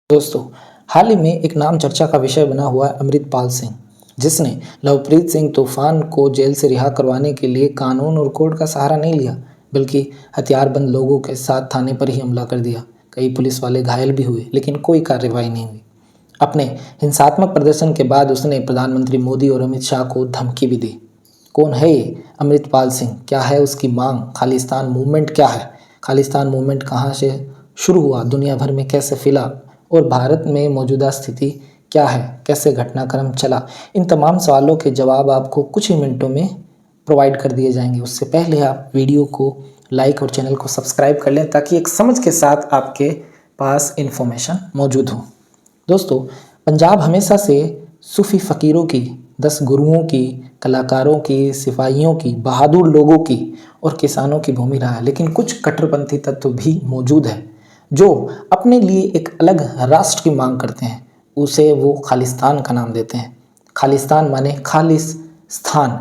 दोस्तों, हाल ही में एक नाम चर्चा का विषय बना हुआ है अमृतपाल सिंह, जिसने लवप्रीत सिंह तूफान को जेल से रिहा करवाने के लिए कानून और कोर्ट का सहारा नहीं लिया, बल्कि हथियारबंद लोगों के साथ थाने पर ही हमला कर दिया। कई पुलिस वाले घायल भी हुए, लेकिन कोई कार्रवाई नहीं हुई। अपने हिंसात्मक प्रदर्शन के बाद उसने प्रधानमंत्री मोदी और अमित शाह को धमकी भी दी। कौन है ये अमृतपाल सिंह? क्या है उसकी मांग? खालिस्तान मूवमेंट क्या है? खालिस्तान मूवमेंट कहाँ से शुरू हुआ, दुनिया भर में कैसे फैला और भारत में मौजूदा स्थिति क्या है, कैसे घटनाक्रम चला? इन तमाम सवालों के जवाब आपको कुछ ही मिनटों में प्रोवाइड कर दिए जाएंगे। उससे पहले आप वीडियो को लाइक और चैनल को सब्सक्राइब कर लें, ताकि एक समझ के साथ आपके पास इन्फॉर्मेशन मौजूद हो। दोस्तों, पंजाब हमेशा से सूफी फ़कीरों की, 10 गुरुओं की, कलाकारों की, सिपाहियों की, बहादुर लोगों की और किसानों की भूमि रहा है। लेकिन कुछ कट्टरपंथी तत्व भी मौजूद हैं जो अपने लिए एक अलग राष्ट्र की मांग करते हैं। उसे वो खालिस्तान का नाम देते हैं। खालिस्तान माने खालिस स्थान,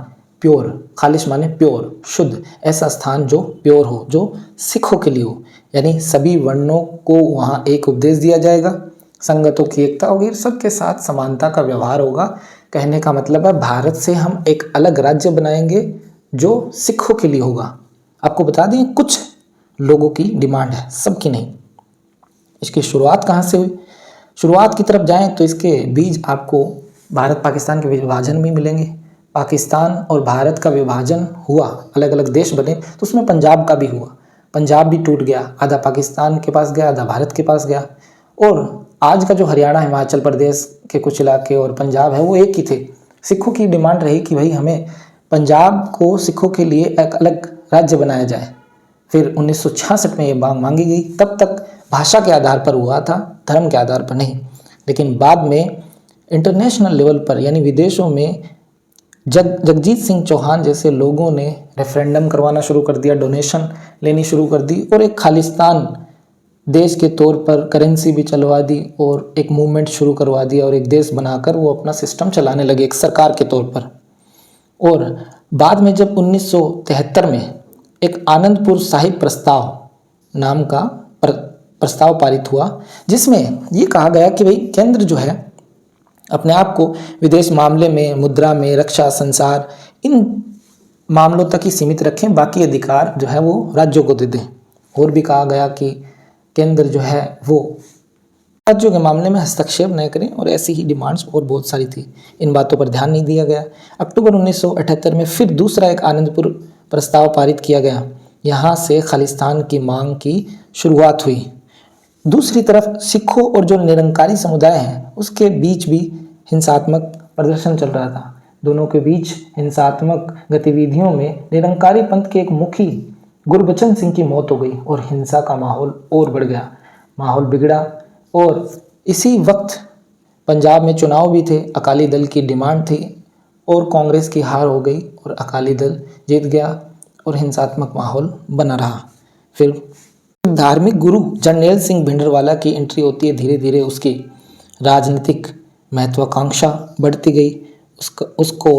प्योर। खालिश माने प्योर, शुद्ध, ऐसा स्थान जो प्योर हो, जो सिखों के लिए हो। यानी सभी वर्णों को वहाँ एक उपदेश दिया जाएगा, संगतों की एकता होगी, सबके साथ समानता का व्यवहार होगा। कहने का मतलब है, भारत से हम एक अलग राज्य बनाएंगे जो सिखों के लिए होगा। आपको बता दें, कुछ लोगों की डिमांड है, सबकी नहीं। इसकी शुरुआत कहाँ से हुई? शुरुआत की तरफ जाएं तो इसके बीज आपको भारत पाकिस्तान के विभाजन में मिलेंगे। पाकिस्तान और भारत का विभाजन हुआ, अलग अलग देश बने, तो उसमें पंजाब का भी हुआ। पंजाब भी टूट गया, आधा पाकिस्तान के पास गया, आधा भारत के पास गया। और आज का जो हरियाणा, हिमाचल प्रदेश के कुछ इलाके और पंजाब है, वो एक ही थे। सिखों की डिमांड रही कि भाई हमें पंजाब को सिखों के लिए एक अलग राज्य बनाया जाए। फिर 1966 में ये मांग मांगी गई। तब तक भाषा के आधार पर हुआ था, धर्म के आधार पर नहीं। लेकिन बाद में इंटरनेशनल लेवल पर, यानी विदेशों में, जगजीत सिंह चौहान जैसे लोगों ने रेफरेंडम करवाना शुरू कर दिया, डोनेशन लेनी शुरू कर दी और एक खालिस्तान देश के तौर पर करेंसी भी चलवा दी और एक मूवमेंट शुरू करवा दिया और एक देश बनाकर वो अपना सिस्टम चलाने लगे, एक सरकार के तौर पर। और बाद में जब 1973 में एक आनंदपुर साहिब प्रस्ताव नाम का प्रस्ताव पारित हुआ, जिसमें ये कहा गया कि भाई केंद्र जो है अपने आप को विदेश मामले में, मुद्रा में, रक्षा, संसार, इन मामलों तक ही सीमित रखें, बाकी अधिकार जो है वो राज्यों को दे दें। और भी कहा गया कि केंद्र जो है वो राज्यों के मामले में हस्तक्षेप न करें, और ऐसी ही डिमांड्स और बहुत सारी थी। इन बातों पर ध्यान नहीं दिया गया। अक्टूबर 1978 में फिर दूसरा एक आनंदपुर प्रस्ताव पारित किया गया। यहाँ से खालिस्तान की मांग की शुरुआत हुई। दूसरी तरफ सिखों और जो निरंकारी समुदाय हैं, उसके बीच भी हिंसात्मक प्रदर्शन चल रहा था। दोनों के बीच हिंसात्मक गतिविधियों में निरंकारी पंथ के एक मुखी गुरबचन सिंह की मौत हो गई और हिंसा का माहौल और बढ़ गया, माहौल बिगड़ा। और इसी वक्त पंजाब में चुनाव भी थे, अकाली दल की डिमांड थी और कांग्रेस की हार हो गई और अकाली दल जीत गया और हिंसात्मक माहौल बना रहा। फिर धार्मिक गुरु जरनैल सिंह भिंडरवाला की एंट्री होती है। धीरे धीरे उसकी राजनीतिक महत्वाकांक्षा बढ़ती गई। उसको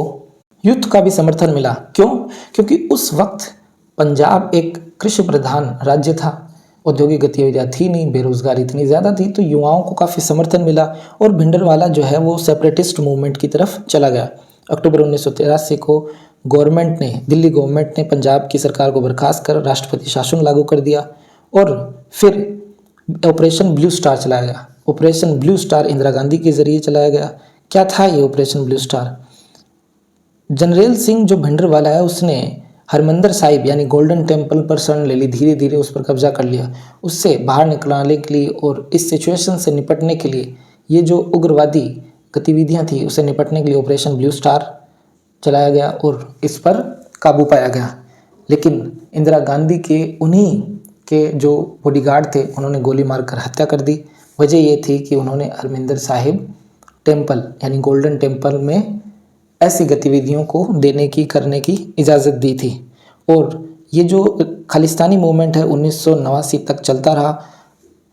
युद्ध का भी समर्थन मिला। क्यों? क्योंकि उस वक्त पंजाब एक कृषि प्रधान राज्य था, औद्योगिक गतिविधियाँ थी नहीं, बेरोजगारी इतनी ज़्यादा थी, तो युवाओं को काफ़ी समर्थन मिला और भिंडरवाला जो है वो सेपरेटिस्ट मूवमेंट की तरफ चला गया। अक्टूबर 1983 को दिल्ली गवर्नमेंट ने पंजाब की सरकार को बर्खास्त कर राष्ट्रपति शासन लागू कर दिया और फिर ऑपरेशन ब्लू स्टार चलाया गया। Operation blue star Indira Gandhi के जरिए चलाया गया। क्या था ये operation blue star? Jarnail Singh जो भिंडरवाला है, उसने हरमंदिर साहिब यानी गोल्डन टेम्पल पर शरण ले ली, धीरे धीरे उस पर कब्जा कर लिया। उससे बाहर निकलने के लिए और इस सिचुएशन से निपटने के लिए, ये जो उग्रवादी गतिविधियां थी उससे निपटने के लिए ऑपरेशन ब्लू स्टार चलाया गया और इस पर काबू पाया गया। लेकिन इंदिरा गांधी के उन्हीं के जो बॉडीगार्ड थे, उन्होंने गोली मारकर हत्या कर दी। वजह ये थी कि उन्होंने हरमंदिर साहिब टेम्पल यानी गोल्डन टेम्पल में ऐसी गतिविधियों को करने की इजाज़त दी थी। और ये जो खालिस्तानी मूवमेंट है 1989 तक चलता रहा।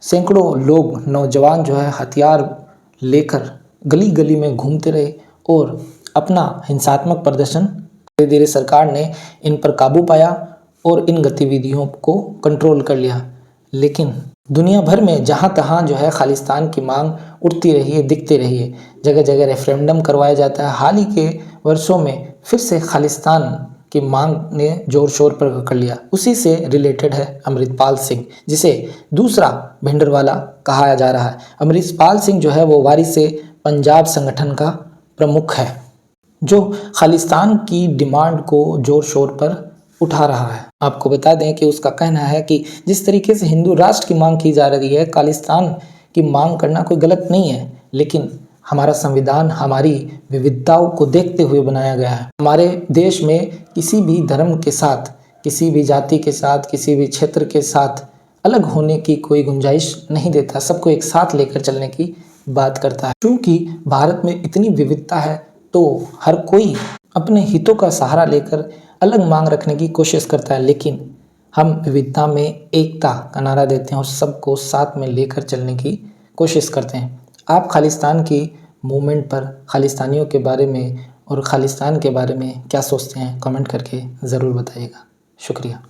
सैकड़ों लोग, नौजवान जो है, हथियार लेकर गली गली में घूमते रहे और अपना हिंसात्मक प्रदर्शन। धीरे धीरे सरकार ने इन पर काबू पाया और इन गतिविधियों को कंट्रोल कर लिया। लेकिन दुनिया भर में जहाँ तहाँ जो है खालिस्तान की मांग उठती रही है, दिखती रही है। जगह जगह रेफरेंडम करवाया जाता है। हाल ही के वर्षों में फिर से खालिस्तान की मांग ने जोर शोर पर पकड़ लिया। उसी से रिलेटेड है अमृतपाल सिंह, जिसे दूसरा भिंडरवाला कहा जा रहा है। अमृतपाल सिंह जो है वो वारिस पंजाब संगठन का प्रमुख है, जो खालिस्तान की डिमांड को जोर शोर पर उठा रहा है। आपको बता दें कि उसका कहना है कि जिस तरीके से हिंदू राष्ट्र की मांग की जा रही है, खालिस्तान की मांग करना कोई गलत नहीं है, लेकिन हमारा संविधान हमारी विविधताओं को देखते हुए बनाया गया है। हमारे देश में किसी भी धर्म के साथ, किसी भी जाति के साथ, किसी भी क्षेत्र के साथ अलग होने की कोई गुंजाइश नहीं देता, सबको एक साथ लेकर चलने की बात करता है। क्योंकि भारत में इतनी विविधता है तो हर कोई अपने हितों का सहारा लेकर अलग मांग रखने की कोशिश करता है, लेकिन हम विविधता में एकता का नारा देते हैं और सबको साथ में लेकर चलने की कोशिश करते हैं। आप खालिस्तान की मूवमेंट पर, खालिस्तानियों के बारे में और खालिस्तान के बारे में क्या सोचते हैं, कमेंट करके ज़रूर बताइएगा। शुक्रिया।